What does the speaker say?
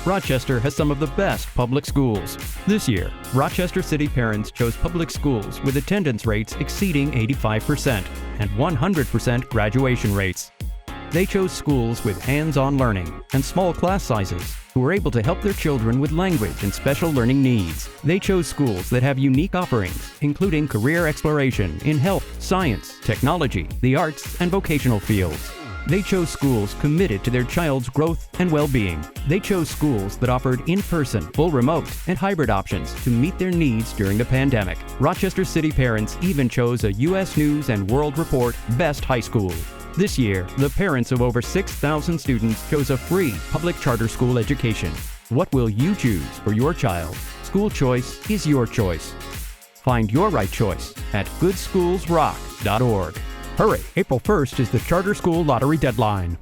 Rochester has some of the best public schools. This year, Rochester City parents chose public schools with attendance rates exceeding 85% and 100% graduation rates. They chose schools with hands-on learning and small class sizes who were able to help their children with language and special learning needs. They chose schools that have unique offerings, including career exploration in health, science, technology, the arts, and vocational fields. They chose schools committed to their child's growth and well-being. They chose schools that offered in-person, full remote, and hybrid options to meet their needs during the pandemic. Rochester City parents even chose a U.S. News and World Report Best High School. This year, the parents of over 6,000 students chose a free public charter school education. What will you choose for your child? School choice is your choice. Find your right choice at GoodSchoolsRoc.org. Hurry, April 1st is the charter school lottery deadline.